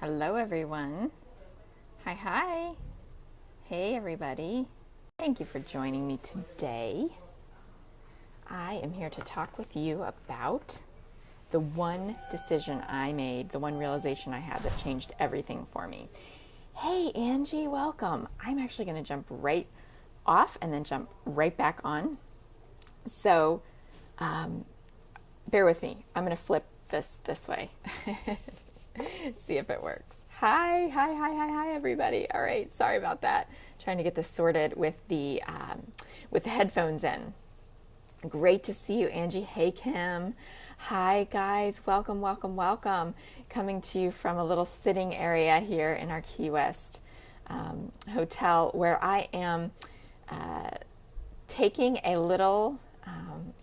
Hello, everyone. Hi. Hey, everybody. Thank you for joining me today. I am here to talk with you about the one decision I made, the one realization I had that changed everything for me. Hey, Angie, welcome. I'm actually going to jump right off and then jump right back on. So, bear with me. I'm going to flip this way. See if it works. Hi, everybody. All right, sorry about that. Trying to get this sorted with the headphones in. Great to see you, Angie. Hey, Kim. Hi, guys. Welcome. Coming to you from a little sitting area here in our Key West hotel, where I am taking a little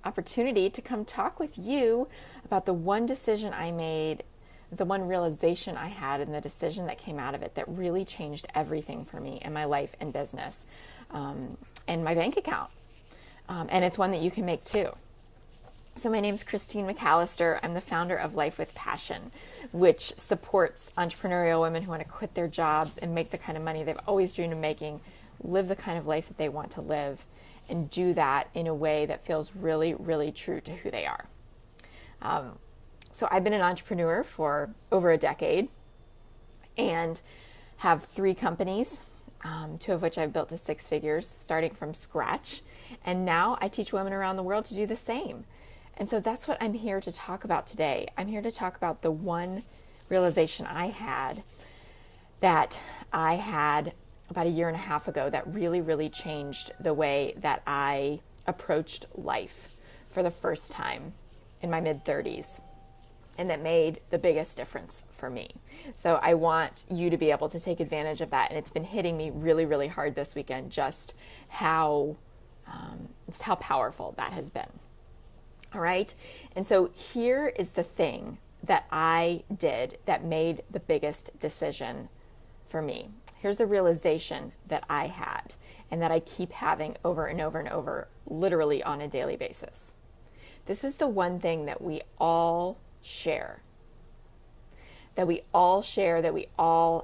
opportunity to come talk with you about the one decision I made, the one realization I had, and the decision that came out of it that really changed everything for me in my life and business and my bank account. And it's one that you can make too. So my name is Christine McAlister. I'm the founder of Life with Passion, which supports entrepreneurial women who want to quit their jobs and make the kind of money they've always dreamed of making, live the kind of life that they want to live, and do that in a way that feels really, really true to who they are. So I've been an entrepreneur for over a decade and have 3 companies, 2 of which I've built to 6 figures, starting from scratch. And now I teach women around the world to do the same. And so that's what I'm here to talk about today. I'm here to talk about the one realization I had that I had about a year and a half ago that really, really changed the way that I approached life for the first time in my mid-30s. And that made the biggest difference for me. So I want you to be able to take advantage of that. And it's been hitting me really, really hard this weekend, just how powerful that has been. All right. And so here is the thing that I did that made the biggest decision for me. Here's the realization that I had and that I keep having over and over and over, literally on a daily basis. This is the one thing that we all share, that we all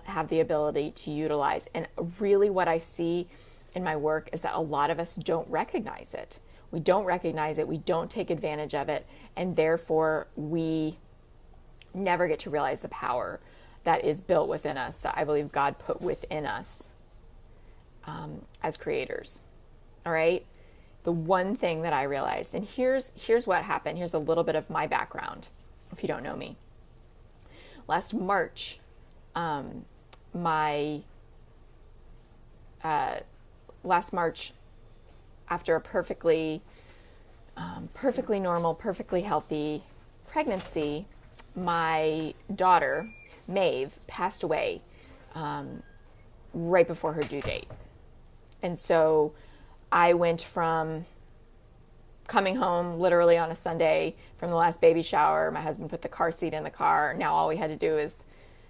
have the ability to utilize. And really what I see in my work is that a lot of us don't recognize it. We don't recognize it. We don't take advantage of it. And therefore we never get to realize the power that is built within us, that I believe God put within us as creators. All right. The one thing that I realized, and here's what happened. Here's a little bit of my background. If you don't know me, last March, after a perfectly normal, perfectly healthy pregnancy, my daughter, Maeve, passed away right before her due date. And so I went from coming home literally on a Sunday from the last baby shower. My husband put the car seat in the car. Now all we had to do is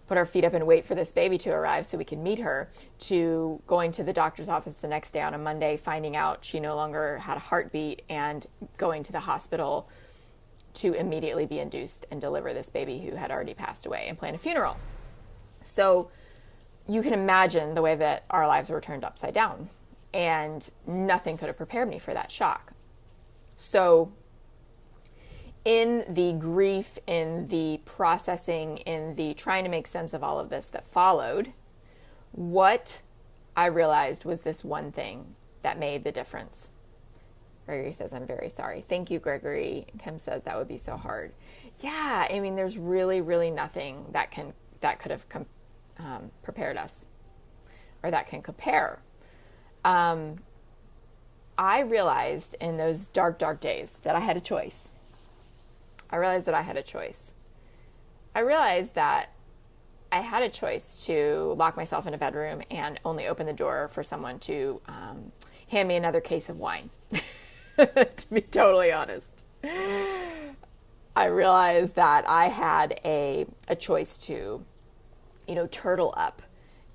put our feet up and wait for this baby to arrive so we could meet her, to going to the doctor's office the next day on a Monday, finding out she no longer had a heartbeat, and going to the hospital to immediately be induced and deliver this baby who had already passed away and plan a funeral. So you can imagine the way that our lives were turned upside down, and nothing could have prepared me for that shock. So in the grief, in the processing, in the trying to make sense of all of this that followed, what I realized was this one thing that made the difference. Gregory says, I'm very sorry. Thank you, Gregory. Kim says, that would be so hard. Yeah, I mean, there's really, really nothing that could have prepared us, or that can compare. I realized in those dark, dark days that I had a choice. I realized that I had a choice to lock myself in a bedroom and only open the door for someone to hand me another case of wine, to be totally honest. I realized that I had a choice to, turtle up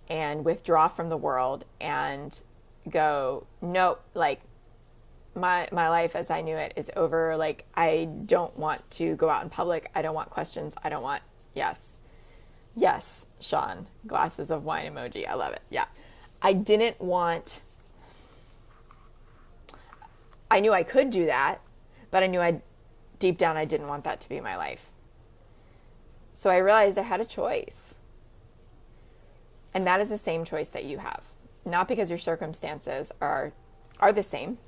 and withdraw from the world and go, nope, like, my life as I knew it is over. Like, I don't want to go out in public. I don't want questions. I don't want, yes, Yes, Sean, glasses of wine emoji. I love it. Yeah. I knew I could do that, but I knew deep down I didn't want that to be my life. So I realized I had a choice. And that is the same choice that you have. Not because your circumstances are the same,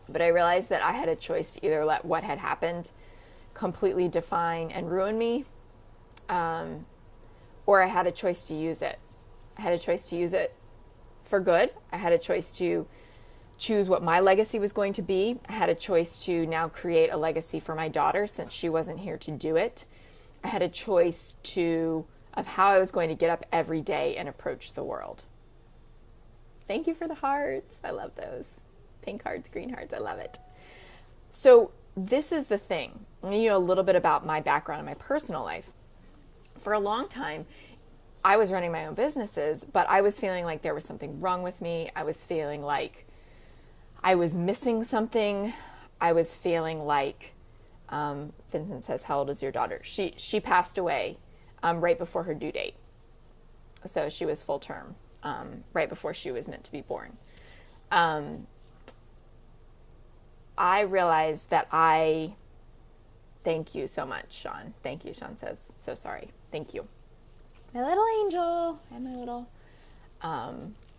but I realized that I had a choice to either let what had happened completely define and ruin me, or I had a choice to use it. I had a choice to use it for good. I had a choice to choose what my legacy was going to be. I had a choice to now create a legacy for my daughter since she wasn't here to do it. I had a choice of how I was going to get up every day and approach the world. Thank you for the hearts. I love those. Pink hearts, green hearts. I love it. So this is the thing. You know a little bit about my background and my personal life. For a long time, I was running my own businesses, but I was feeling like there was something wrong with me. I was feeling like I was missing something. I was feeling like, Vincent says, how old is your daughter? She passed away right before her due date. So she was full term, right before she was meant to be born. I realized that thank you so much, Sean. Thank you, Sean says, so sorry. Thank you. My little angel and my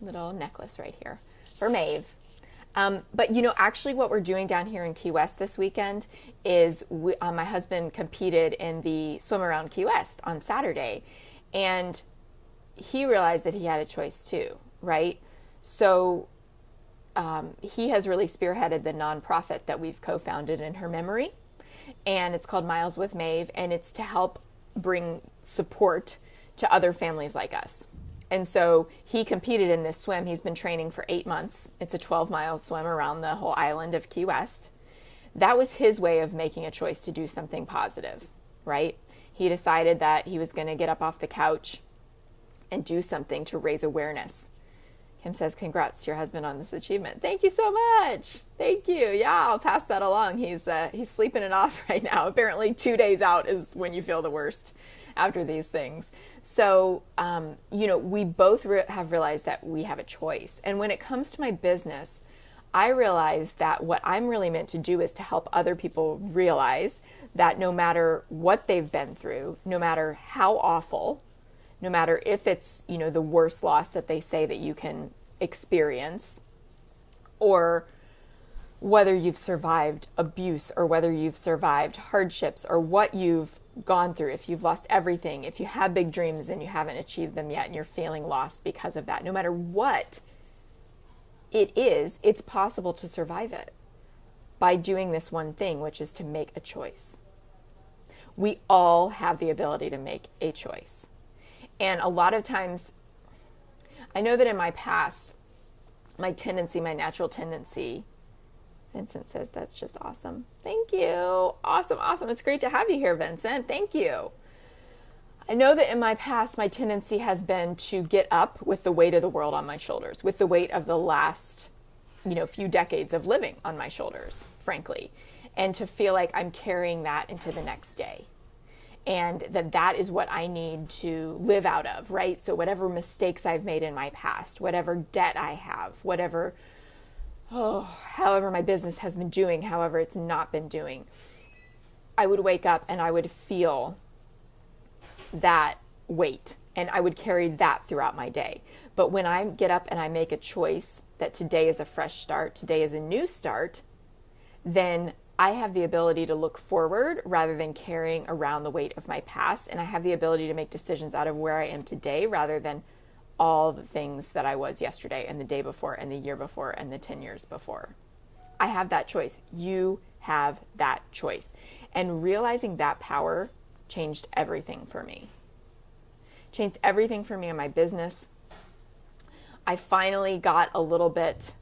little necklace right here for Maeve. But actually what we're doing down here in Key West this weekend is my husband competed in the swim around Key West on Saturday, and he realized that he had a choice too, right? So he has really spearheaded the nonprofit that we've co-founded in her memory, and it's called Miles with Maeve, and it's to help bring support to other families like us. And so he competed in this swim. He's been training for 8 months. It's a 12-mile swim around the whole island of Key West. That was his way of making a choice to do something positive, right? He decided that he was going to get up off the couch and do something to raise awareness. Kim says, congrats to your husband on this achievement. Thank you so much. Thank you. Yeah, I'll pass that along. He's sleeping it off right now. Apparently 2 days out is when you feel the worst after these things. So, we both have realized that we have a choice. And when it comes to my business, I realize that what I'm really meant to do is to help other people realize that no matter what they've been through, no matter how awful, no matter if it's, the worst loss that they say that you can experience, or whether you've survived abuse, or whether you've survived hardships, or what you've gone through, if you've lost everything, if you have big dreams and you haven't achieved them yet and you're feeling lost because of that, no matter what it is, it's possible to survive it by doing this one thing, which is to make a choice. We all have the ability to make a choice. And a lot of times, I know that in my past, my natural tendency, Vincent says, that's just awesome. Thank you. Awesome. It's great to have you here, Vincent. Thank you. I know that in my past, my tendency has been to get up with the weight of the world on my shoulders, with the weight of the last, few decades of living on my shoulders, frankly, and to feel like I'm carrying that into the next day. And that is what I need to live out of, right? So whatever mistakes I've made in my past, whatever debt I have, however my business has been doing, however it's not been doing, I would wake up and I would feel that weight, and I would carry that throughout my day. But when I get up and I make a choice that today is a fresh start, today is a new start, then I have the ability to look forward rather than carrying around the weight of my past, and I have the ability to make decisions out of where I am today rather than all the things that I was yesterday and the day before and the year before and the 10 years before. I have that choice. You have that choice. And realizing that power changed everything for me. Changed everything for me in my business. I finally got a little bit.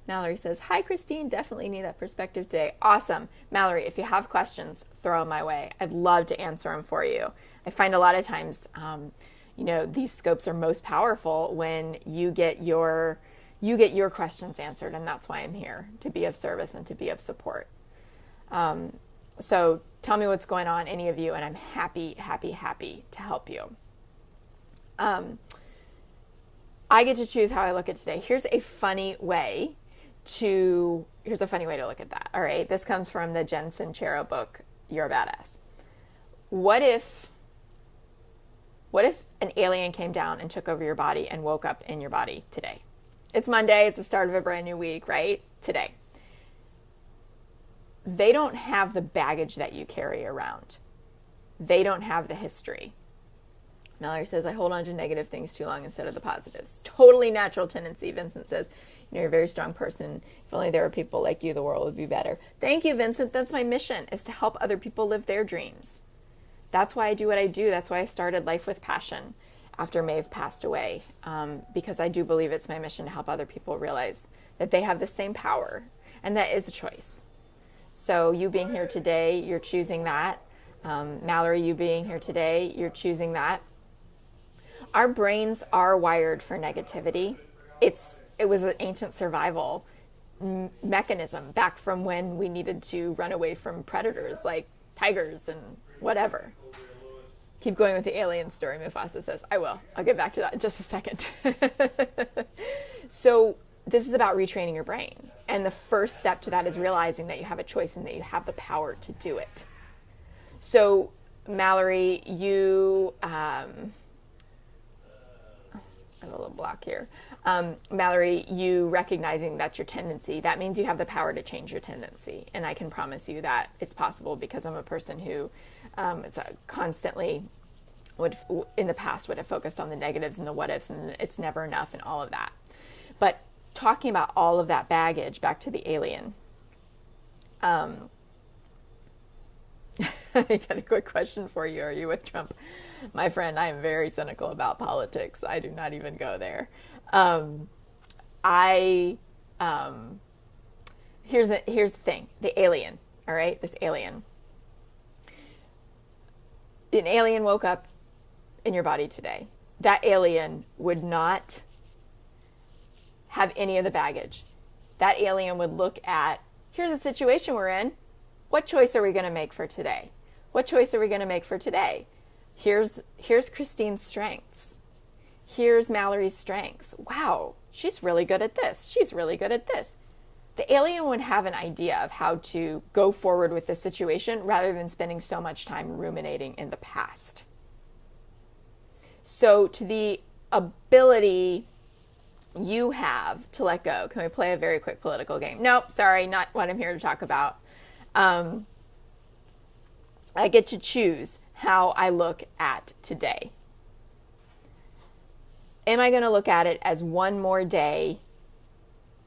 Mallory says, hi, Christine. Definitely need that perspective today. Awesome. Mallory, if you have questions, throw them my way. I'd love to answer them for you. I find a lot of times, these scopes are most powerful when you get your questions answered. And that's why I'm here, to be of service and to be of support. So tell me what's going on, any of you, and I'm happy to help you. I get to choose how I look at today. Here's a funny way to look at that. All right. This comes from the Jen Sincero book, You're a Badass. What if an alien came down and took over your body and woke up in your body today? It's Monday. It's the start of a brand new week, right? Today. They don't have the baggage that you carry around. They don't have the history. Mallory says, I hold on to negative things too long instead of the positives. Totally natural tendency. Vincent says, you're a very strong person. If only there were people like you, the world would be better. Thank you, Vincent. That's my mission, is to help other people live their dreams. That's why I do what I do. That's why I started Life with Passion after Maeve passed away, because I do believe it's my mission to help other people realize that they have the same power, and that is a choice. So you being here today, you're choosing that. Mallory, you being here today, you're choosing that. Our brains are wired for negativity. It was an ancient survival mechanism back from when we needed to run away from predators like tigers and whatever. Keep going with the alien story, Mufasa says. I will. I'll get back to that in just a second. So this is about retraining your brain. And the first step to that is realizing that you have a choice and that you have the power to do it. So Mallory, you... I have a little block here. Mallory, you recognizing that's your tendency, that means you have the power to change your tendency. And I can promise you that it's possible, because I'm a person who constantly in the past would have focused on the negatives and the what ifs and it's never enough and all of that. But talking about all of that baggage, back to the alien. I got a quick question for you. Are you with Trump? My friend, I am very cynical about politics. I do not even go there. Here's the thing. The alien, all right? This alien. An alien woke up in your body today. That alien would not have any of the baggage. That alien would look at, here's a situation we're in. What choice are we going to make for today? What choice are we going to make for today? Here's Christine's strengths. Here's Mallory's strengths. Wow, she's really good at this. She's really good at this. The alien would have an idea of how to go forward with this situation rather than spending so much time ruminating in the past. So to the ability you have to let go, can we play a very quick political game? Nope, sorry, not what I'm here to talk about. I get to choose how I look at today. Am I going to look at it as one more day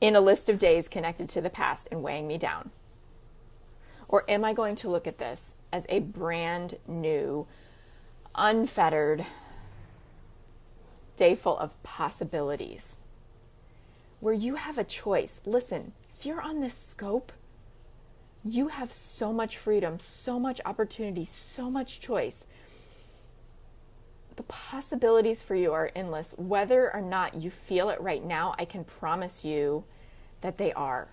in a list of days connected to the past and weighing me down? Or am I going to look at this as a brand new, unfettered day full of possibilities where you have a choice? Listen, if you're on this scope, you have so much freedom, so much opportunity, so much choice. The possibilities for you are endless. Whether or not you feel it right now, I can promise you that they are.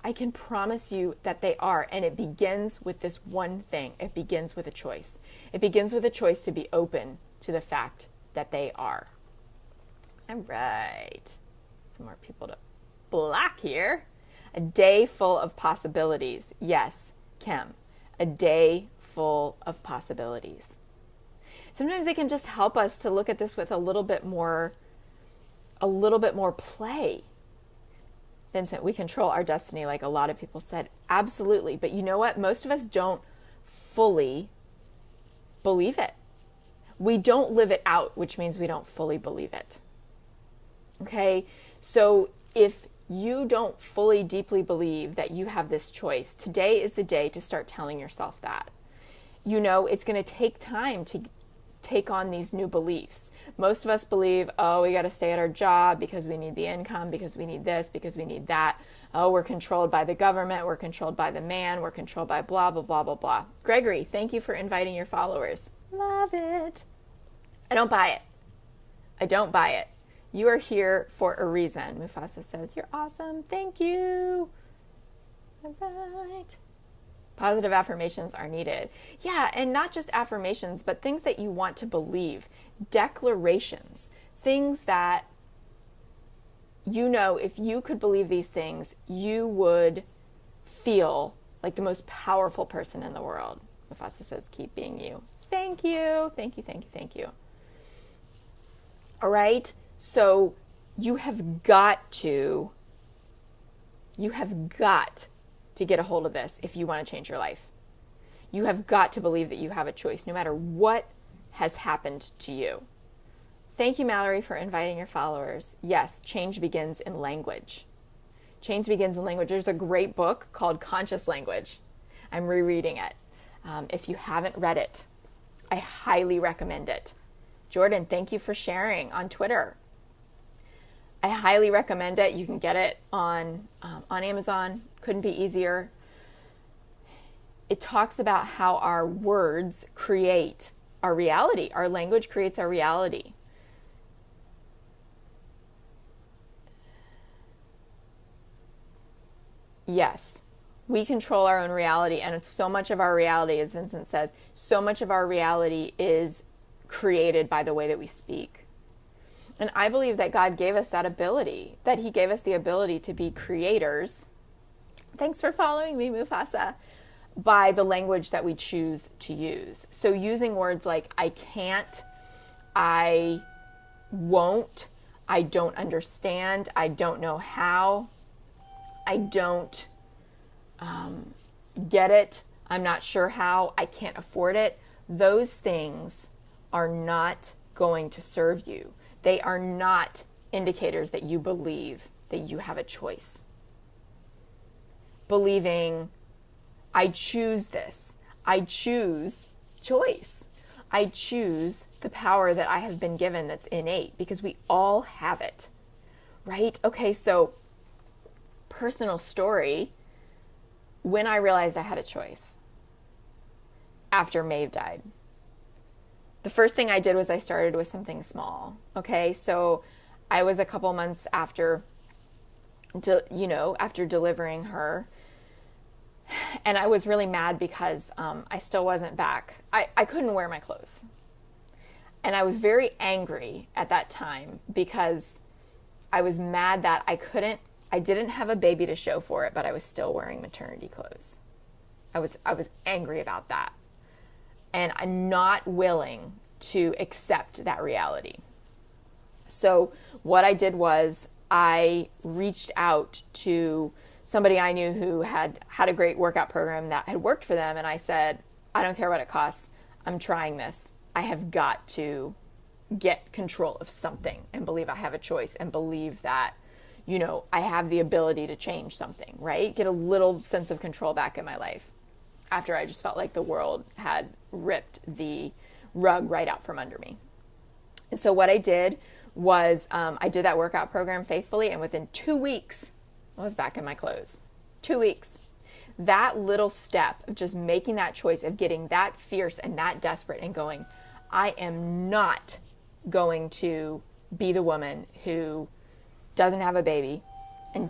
I can promise you that they are. And it begins with this one thing. It begins with a choice. It begins with a choice to be open to the fact that they are. All right. Some more people to block here. A day full of possibilities. Yes, Kim. A day full of possibilities. Sometimes it can just help us to look at this with a little bit more play. Vincent, we control our destiny, like a lot of people said. Absolutely. But you know what? Most of us don't fully believe it. We don't live it out, which means we don't fully believe it. Okay? So if you don't fully, deeply believe that you have this choice, today is the day to start telling yourself that. You know, it's going to take time to take on these new beliefs. Most of us believe, oh, we got to stay at our job because we need the income, because we need this, because we need that. Oh, we're controlled by the government, we're controlled by the man, we're controlled by blah, blah, blah, blah, blah. Gregory, thank you for inviting your followers. Love it. I don't buy it. I don't buy it. You are here for a reason. Mufasa says, you're awesome. Thank you. All right. Positive affirmations are needed. Yeah, and not just affirmations, but things that you want to believe. Declarations. Things that, if you could believe these things, you would feel like the most powerful person in the world. Mufasa says, keep being you. Thank you. Thank you, thank you, thank you. All right? So you have got to get a hold of this if you want to change your life. You have got to believe that you have a choice, no matter what has happened to you. Thank you, Mallory, for inviting your followers. Yes, change begins in language. Change begins in language. There's a great book called Conscious Language. I'm rereading it. If you haven't read it, I highly recommend it. Jordan, thank you for sharing on Twitter. I highly recommend it. You can get it on Amazon. Couldn't be easier. It talks about how our words create our reality. Our language creates our reality. Yes, we control our own reality, and so much of our reality, as Vincent says, so much of our reality is created by the way that we speak. And I believe that God gave us that ability, that he gave us the ability to be creators. Thanks for following me, Mufasa. By the language that we choose to use. So using words like I can't, I won't, I don't understand, I don't know how, I don't get it, I'm not sure how, I can't afford it. Those things are not going to serve you. They are not indicators that you believe that you have a choice. Believing, I choose this. I choose choice. I choose the power that I have been given that's innate, because we all have it, right? Okay, so personal story. When I realized I had a choice after Maeve died, the first thing I did was I started with something small. Okay, so I was a couple months after delivering her. And I was really mad because I still wasn't back. I couldn't wear my clothes. And I was very angry at that time because I was mad that I didn't have a baby to show for it, but I was still wearing maternity clothes. I was angry about that. And I'm not willing to accept that reality. So what I did was I reached out to somebody I knew who had a great workout program that had worked for them. And I said, I don't care what it costs. I'm trying this. I have got to get control of something and believe I have a choice and believe that, I have the ability to change something, right? Get a little sense of control back in my life after I just felt like the world had ripped the rug right out from under me. And so what I did was I did that workout program faithfully. And within 2 weeks, I was back in my clothes. 2 weeks. That little step of just making that choice, of getting that fierce and that desperate and going, I am not going to be the woman who doesn't have a baby and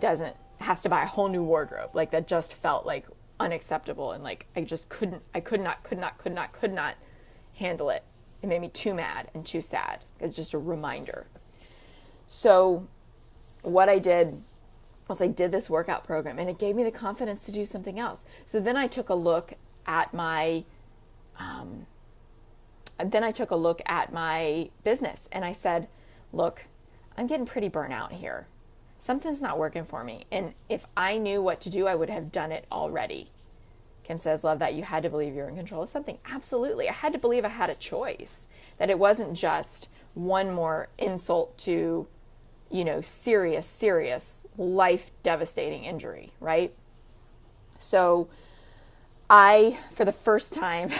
has to buy a whole new wardrobe. Like, that just felt like unacceptable. And like, I could not handle it. It made me too mad and too sad. It's just a reminder. So what I did was I did this workout program, and it gave me the confidence to do something else. So then I took a look at my business, and I said, look, I'm getting pretty burnt out here. Something's not working for me. And if I knew what to do, I would have done it already. Kim says, love that you had to believe you're in control of something. Absolutely. I had to believe I had a choice, that it wasn't just one more insult to, serious, life devastating injury, right? So I, for the first time,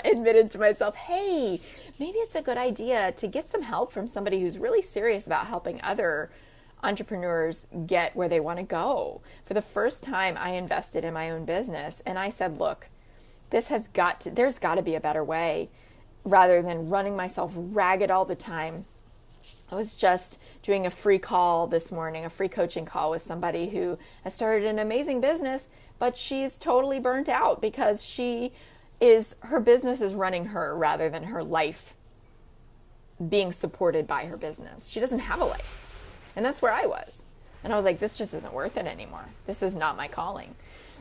admitted to myself, hey, maybe it's a good idea to get some help from somebody who's really serious about helping other entrepreneurs get where they want to go. For the first time, I invested in my own business, and I said, look, there's got to be a better way, rather than running myself ragged all the time. I was just doing a free call this morning, a free coaching call with somebody who has started an amazing business, but she's totally burnt out because her business is running her rather than her life being supported by her business. She doesn't have a life. And that's where I was. And I was like, this just isn't worth it anymore. This is not my calling.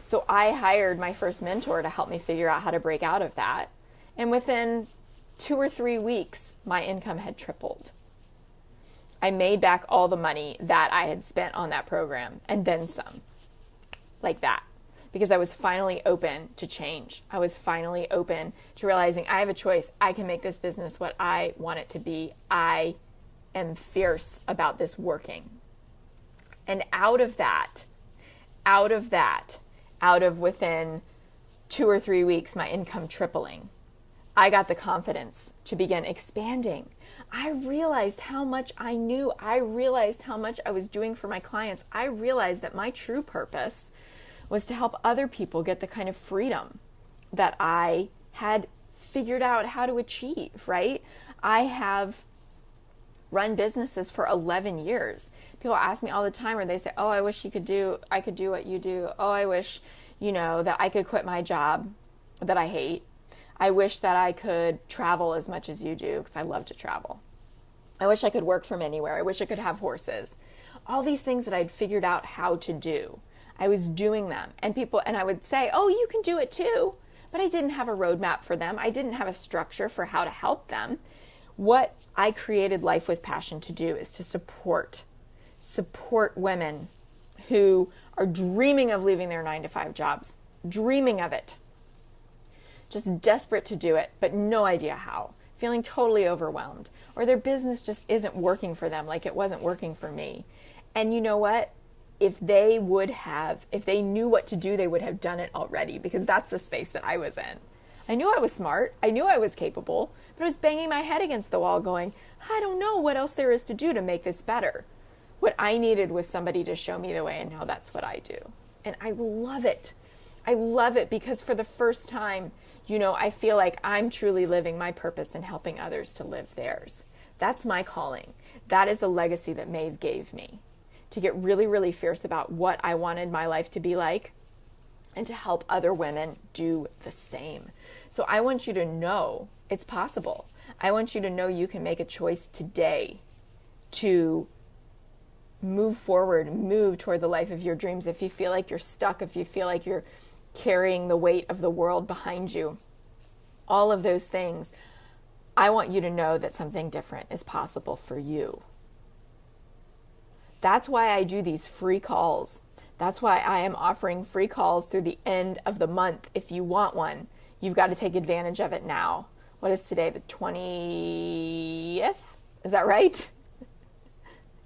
So I hired my first mentor to help me figure out how to break out of that. And within 2 or 3 weeks, my income had tripled. I made back all the money that I had spent on that program and then some, like that, because I was finally open to change. I was finally open to realizing I have a choice. I can make this business what I want it to be. I am fierce about this working. And out of within 2 or 3 weeks, my income tripling, I got the confidence to begin expanding. I realized how much I knew. I realized how much I was doing for my clients. I realized that my true purpose was to help other people get the kind of freedom that I had figured out how to achieve, right? I have run businesses for 11 years. People ask me all the time, or they say, oh, I wish I could do what you do. Oh, I wish, that I could quit my job that I hate. I wish that I could travel as much as you do, because I love to travel. I wish I could work from anywhere. I wish I could have horses. All these things that I'd figured out how to do. I was doing them. And I would say, oh, you can do it too. But I didn't have a roadmap for them. I didn't have a structure for how to help them. What I created Life with Passion to do is to support women who are dreaming of leaving their 9-to-5 jobs, dreaming of it, just desperate to do it, but no idea how, feeling totally overwhelmed, or their business just isn't working for them like it wasn't working for me. And you know what? If they knew what to do, they would have done it already, because that's the space that I was in. I knew I was smart. I knew I was capable, but I was banging my head against the wall going, I don't know what else there is to do to make this better. What I needed was somebody to show me the way, and now that's what I do. And I love it. I love it because for the first time, I feel like I'm truly living my purpose and helping others to live theirs. That's my calling. That is the legacy that Maeve gave me, to get really, really fierce about what I wanted my life to be like and to help other women do the same. So I want you to know it's possible. I want you to know you can make a choice today to move forward, move toward the life of your dreams. If you feel like you're stuck, if you feel like you're carrying the weight of the world behind you, all of those things, I want you to know that something different is possible for you. That's why I do these free calls. That's why I am offering free calls through the end of the month. If you want one, you've got to take advantage of it now. What is today, the 20th? Is that right?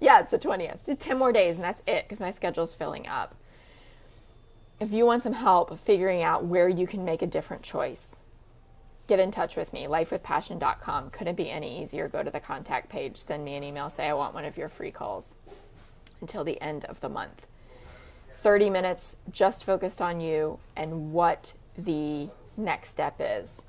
Yeah, it's the 20th. It's 10 more days and that's it, because my schedule's filling up. If you want some help figuring out where you can make a different choice, get in touch with me, lifewithpassion.com. Couldn't be any easier. Go to the contact page, send me an email, say I want one of your free calls until the end of the month. 30 minutes just focused on you and what the next step is.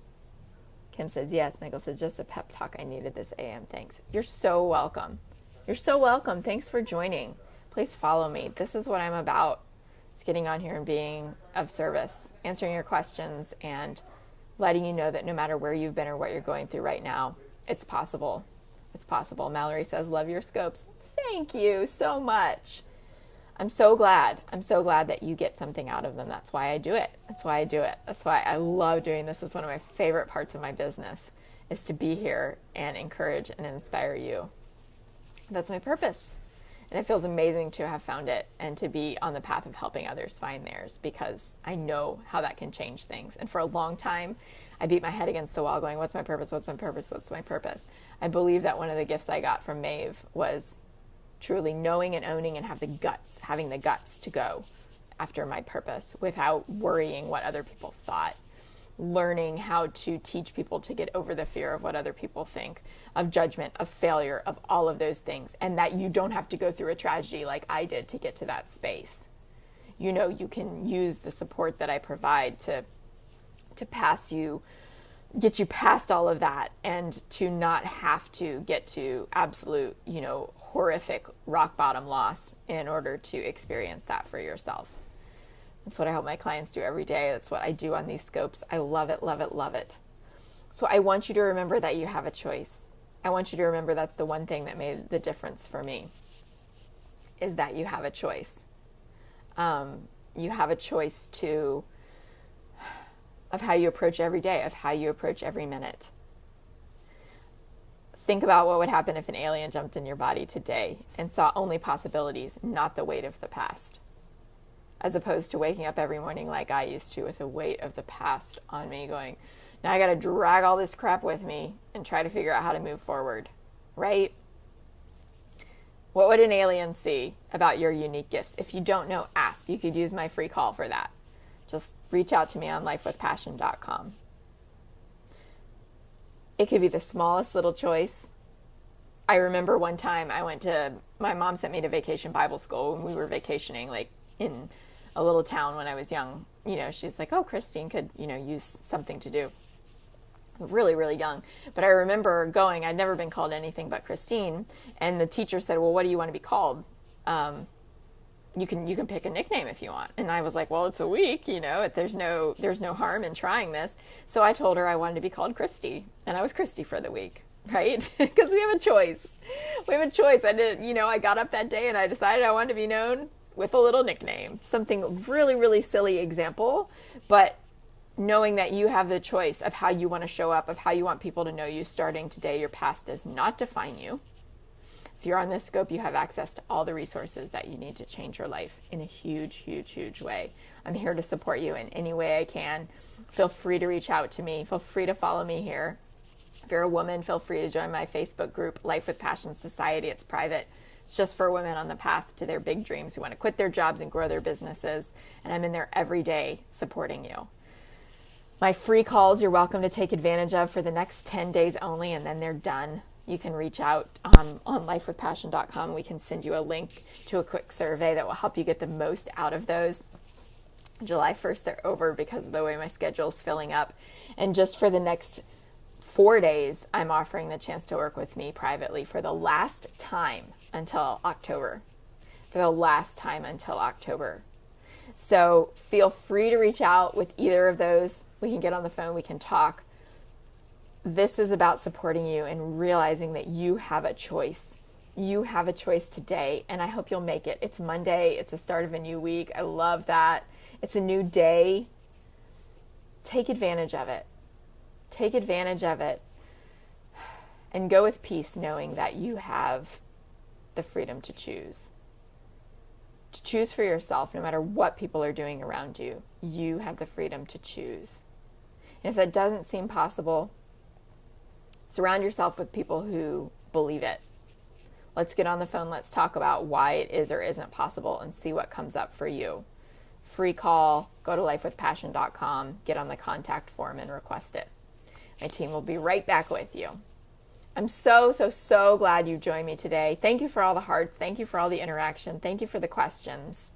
Kim says, yes. Michael says, just a pep talk. I needed this AM. Thanks. You're so welcome. You're so welcome. Thanks for joining. Please follow me. This is what I'm about. It's getting on here and being of service, answering your questions and letting you know that no matter where you've been or what you're going through right now, it's possible. It's possible. Mallory says, love your scopes. Thank you so much. I'm so glad that you get something out of them. That's why I do it. That's why I love doing this. It's one of my favorite parts of my business, is to be here and encourage and inspire you. That's my purpose. And it feels amazing to have found it and to be on the path of helping others find theirs, because I know how that can change things. And for a long time, I beat my head against the wall going, what's my purpose? What's my purpose? What's my purpose? I believe that one of the gifts I got from Maeve was truly knowing and owning and having the guts to go after my purpose without worrying what other people thought. Learning how to teach people to get over the fear of what other people think, of judgment, of failure, of all of those things, and that you don't have to go through a tragedy like I did to get to that space. You can use the support that I provide to get you past all of that, and to not have to get to absolute, horrific rock bottom loss in order to experience that for yourself. That's what I help my clients do every day. That's what I do on these scopes. I love it, love it, love it. So I want you to remember that you have a choice. I want you to remember that's the one thing that made the difference for me, is that you have a choice. You have a choice of how you approach every day, of how you approach every minute. Think about what would happen if an alien jumped in your body today and saw only possibilities, not the weight of the past. As opposed to waking up every morning like I used to with the weight of the past on me going, now I got to drag all this crap with me and try to figure out how to move forward, right? What would an alien see about your unique gifts? If you don't know, ask. You could use my free call for that. Just reach out to me on lifewithpassion.com. It could be the smallest little choice. I remember one time my mom sent me to vacation Bible school when we were vacationing, like in a little town when I was young. She's like, oh, Christine could, use something to do. Really, really young. But I remember going, I'd never been called anything but Christine. And the teacher said, well, what do you want to be called? You can pick a nickname if you want. And I was like, well, it's a week, there's no harm in trying this. So I told her I wanted to be called Christy, and I was Christy for the week, right? Because we have a choice. I got up that day and I decided I wanted to be known with a little nickname, something really, really silly example, but knowing that you have the choice of how you want to show up, of how you want people to know you starting today. Your past does not define you. If you're on this scope, you have access to all the resources that you need to change your life in a huge, huge, huge way. I'm here to support you in any way I can. Feel free to reach out to me. Feel free to follow me here. If you're a woman, feel free to join my Facebook group, Life with Passion Society. It's private. It's just for women on the path to their big dreams who want to quit their jobs and grow their businesses. And I'm in there every day supporting you. My free calls, you're welcome to take advantage of for the next 10 days only, and then they're done. You can reach out on lifewithpassion.com. We can send you a link to a quick survey that will help you get the most out of those. July 1st, they're over because of the way my schedule is filling up. And just for the next 4 days, I'm offering the chance to work with me privately for the last time until October. So feel free to reach out with either of those. We can get on the phone, we can talk. This is about supporting you and realizing that you have a choice. You have a choice today, and I hope you'll make it. It's Monday. It's the start of a new week. I love that. It's a new day. Take advantage of it. Take advantage of it. And go with peace, knowing that you have the freedom to choose. To choose for yourself, no matter what people are doing around you. You have the freedom to choose. And if that doesn't seem possible, surround yourself with people who believe it. Let's get on the phone. Let's talk about why it is or isn't possible and see what comes up for you. Free call, go to lifewithpassion.com, get on the contact form and request it. My team will be right back with you. I'm so, so, so glad you joined me today. Thank you for all the hearts. Thank you for all the interaction. Thank you for the questions.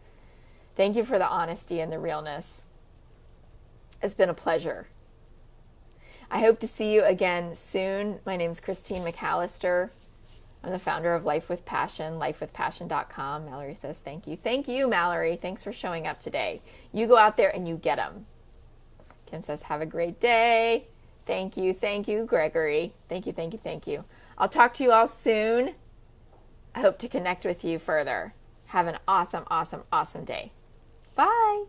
Thank you for the honesty and the realness. It's been a pleasure. I hope to see you again soon. My name's Christine McAlister. I'm the founder of Life with Passion, lifewithpassion.com. Mallory says thank you. Thank you, Mallory. Thanks for showing up today. You go out there and you get them. Kim says, have a great day. Thank you, Gregory. Thank you. I'll talk to you all soon. I hope to connect with you further. Have an awesome, awesome, awesome day. Bye.